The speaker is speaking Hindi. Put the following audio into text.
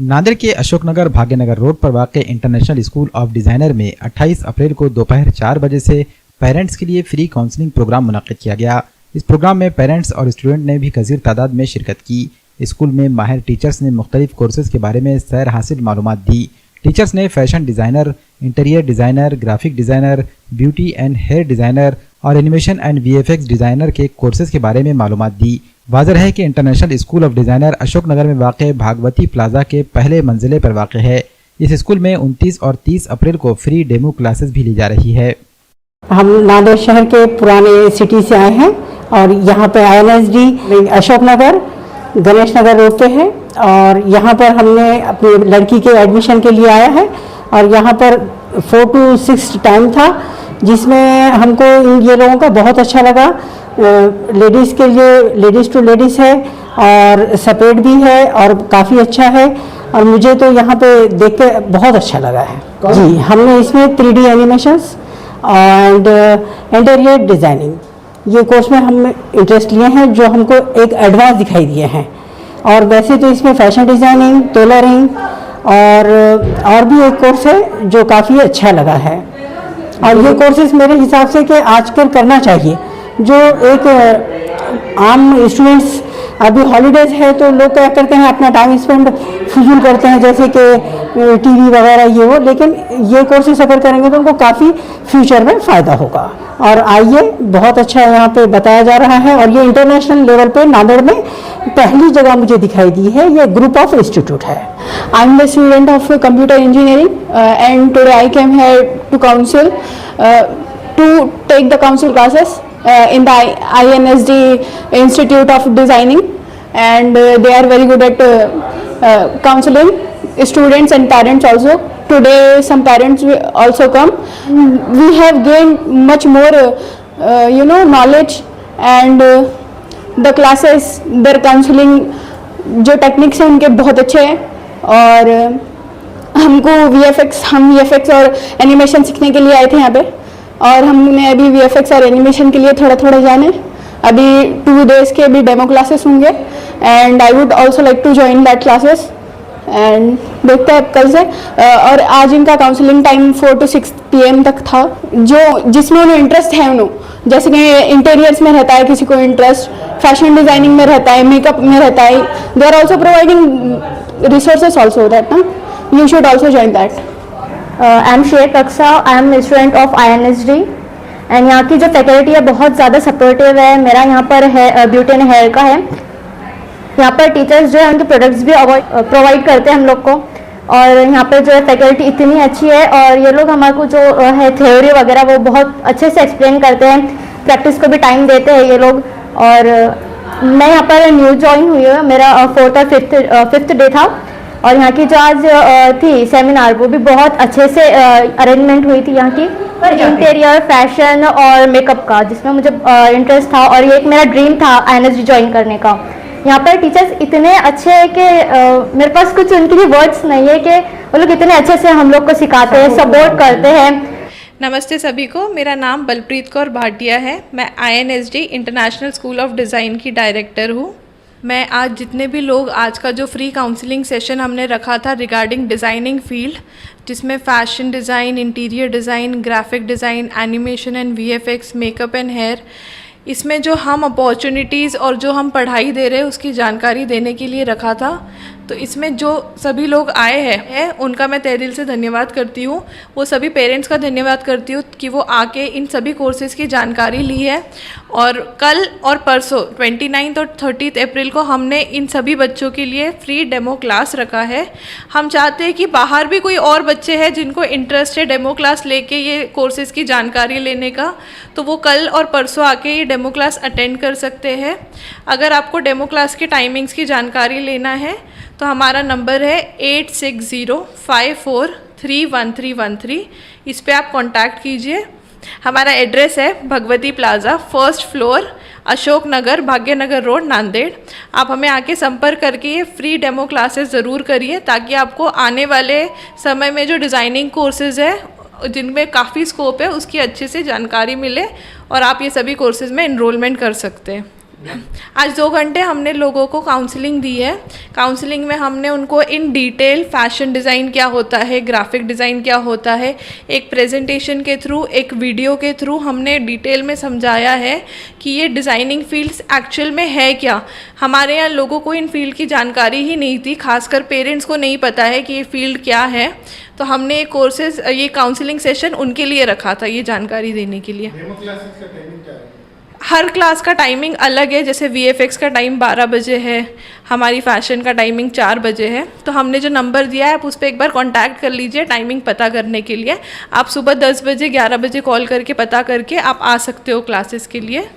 नांदेड़ के अशोकनगर भाग्यनगर रोड पर वाक़ इंटरनेशनल स्कूल ऑफ डिज़ाइनर में 28 अप्रैल को दोपहर 4 बजे से पेरेंट्स के लिए फ्री काउंसलिंग प्रोग्राम मुनक़्क़िद किया गया। इस प्रोग्राम में पेरेंट्स और स्टूडेंट ने भी कसीर तादाद में शिरकत की। स्कूल में माहिर टीचर्स ने मुख्तलिफ कोर्सेज के बारे में सैर हासिल मालूमात दी। टीचर्स ने fashion designer, interior designer, graphic designer, beauty and hair designer और एनिमेशन एंड VFX डिज़ाइनर के कोर्सेज के बारे में मालूमात दी। वाज़ह है कि international school of designer Ashoknagar में वाक़ भागवती प्लाजा के पहले मंजिले पर वाक़ है। इस स्कूल में 29 और 30 अप्रैल को फ्री डेमो क्लासेस भी ली जा रही है। हम नांदेड़ शहर के पुराने सिटी से आए हैं और यहाँ पे INSD अशोकनगर गणेश नगर रोड पे है और यहाँ पर हमने अपनी लड़की के एडमिशन के लिए आया है और यहाँ पर 4 to 6 टाइम था जिसमें हमको ये लोगों का बहुत अच्छा लगा। लेडीज़ के लिए लेडीज़ टू लेडीज़ है और सेपरेट भी है और काफ़ी अच्छा है और मुझे तो यहाँ पे देख के बहुत अच्छा लगा है। जी, हमने इसमें 3D animations and interior designing ये कोर्स में हम इंटरेस्ट लिए हैं जो हमको एक एडवांस दिखाई दिए हैं। और वैसे तो इसमें फैशन डिज़ाइनिंग, टेलरिंग और भी एक कोर्स है जो काफ़ी अच्छा लगा है। और ये कोर्सेज मेरे हिसाब से कि आजकल करना चाहिए। जो एक आम स्टूडेंट्स अभी हॉलीडेज है तो लोग क्या करते हैं अपना टाइम स्पेंड फिजूल करते हैं जैसे कि टीवी वगैरह ये हो, लेकिन ये कोर्सेज अगर करेंगे तो उनको काफ़ी फ्यूचर में फ़ायदा होगा। और आइए, बहुत अच्छा यहाँ पे बताया जा रहा है और ये इंटरनेशनल लेवल पे नांदेड़ में पहली जगह मुझे दिखाई दी है। ये ग्रुप ऑफ इंस्टीट्यूट है। I am the student of computer engineering and today I came here to council to take the council classes in the INSD Institute of Designing, and they are very good at counseling students and parents also. Today some parents will also come. We have gained much more knowledge, and the classes, their counseling जो टेक्निक्स हैं उनके बहुत अच्छे हैं। और हमको हम VFX और एनिमेशन सीखने के लिए आए थे यहाँ पे और हमने अभी VFX और एनिमेशन के लिए थोड़ा थोड़ा जाने। अभी 2 days के भी डेमो क्लासेस होंगे and I would also like to join that classes and देखते हैं कल से। और आज इनका काउंसलिंग टाइम 4 to 6 PM तक था। जो जिसमें उन्हें इंटरेस्ट है जैसे कि इंटीरियर्स में रहता है किसी को इंटरेस्ट, फैशन डिज़ाइनिंग में रहता है, मेकअप में रहता है, they are also providing resources also that ना you should also join that. I am Shaikh Aqsa, I am student of INSD and यहाँ की जो फैकल्टी है बहुत ज़्यादा सपोर्टिव है। मेरा यहाँ पर है ब्यूटी एंड हेयर का है। यहाँ पर टीचर्स जो है उनके प्रोडक्ट्स भी प्रोवाइड करते हैं हम लोग को और यहाँ पर जो है फैकल्टी इतनी अच्छी है और ये लोग हमारे को जो है थ्योरी वगैरह वो बहुत अच्छे से एक्सप्लेन करते हैं, प्रैक्टिस को भी टाइम देते हैं ये लोग। और मैं यहाँ पर न्यू ज्वाइन हुई हूँ, मेरा 4th और 5th डे था और यहाँ की जो आज थी सेमिनार वो भी बहुत अच्छे से अरेंजमेंट हुई थी यहाँ की इंटीरियर, फैशन और मेकअप का, जिसमें मुझे इंटरेस्ट था और ये एक मेरा ड्रीम था INSD ज्वाइन करने का। यहाँ पर टीचर्स इतने अच्छे हैं कि मेरे पास कुछ उनके लिए वर्ड्स नहीं है कि वो लोग इतने अच्छे से हम लोग को सिखाते हैं, सपोर्ट करते हैं। नमस्ते सभी को, मेरा नाम बलप्रीत कौर भाटिया है। मैं INSD international school of design की डायरेक्टर हूँ। मैं आज जितने भी लोग आज का जो फ्री काउंसलिंग सेशन हमने रखा था रिगार्डिंग डिज़ाइनिंग फील्ड, जिसमें fashion design, interior design, graphic design, animation and VFX, makeup and hair, इसमें जो हम अपॉर्चुनिटीज़ और जो हम पढ़ाई दे रहे हैं उसकी जानकारी देने के लिए रखा था। तो इसमें जो सभी लोग आए हैं उनका मैं तहे दिल से धन्यवाद करती हूँ। वो सभी पेरेंट्स का धन्यवाद करती हूँ कि वो आके इन सभी कोर्सेज़ की जानकारी ली है। और कल और परसों 29 और 30 अप्रैल को हमने इन सभी बच्चों के लिए फ्री डेमो क्लास रखा है। हम चाहते हैं कि बाहर भी कोई और बच्चे हैं जिनको इंटरेस्ट है डेमो क्लास लेके ये कोर्सेज़ की जानकारी लेने का, तो वो कल और परसों आके ये डेमो क्लास अटेंड कर सकते हैं। अगर आपको डेमो क्लास की टाइमिंग्स की जानकारी लेना है तो हमारा नंबर है 8605431313। इस पे आप कांटेक्ट कीजिए। हमारा एड्रेस है Bhagwati plaza, 1st floor, Ashoknagar, Bhagyanagar road, Nanded. आप हमें आके संपर्क करके ये फ्री डेमो क्लासेस ज़रूर करिए ताकि आपको आने वाले समय में जो डिज़ाइनिंग कोर्सेज़ है जिनमें काफ़ी स्कोप है उसकी अच्छे से जानकारी मिले और आप ये सभी कोर्सेज़ में इनरोलमेंट कर सकते हैं। आज 2 घंटे हमने लोगों को काउंसलिंग दी है। काउंसलिंग में हमने उनको इन डिटेल फैशन डिज़ाइन क्या होता है, ग्राफिक डिज़ाइन क्या होता है, एक प्रेजेंटेशन के थ्रू, एक वीडियो के थ्रू हमने डिटेल में समझाया है कि ये डिज़ाइनिंग फील्ड्स एक्चुअल में है क्या। हमारे यहाँ लोगों को इन फील्ड की जानकारी ही नहीं थी, खासकर पेरेंट्स को नहीं पता है कि ये फील्ड क्या है। तो हमने ये कोर्सेज, ये काउंसलिंग सेशन उनके लिए रखा था, ये जानकारी देने के लिए। हर क्लास का टाइमिंग अलग है। जैसे VFX का टाइम 12 बजे है, हमारी फैशन का टाइमिंग 4 बजे है। तो हमने जो नंबर दिया है आप उस पर एक बार कांटेक्ट कर लीजिए टाइमिंग पता करने के लिए। आप सुबह 10 बजे 11 बजे कॉल करके पता करके आप आ सकते हो क्लासेस के लिए।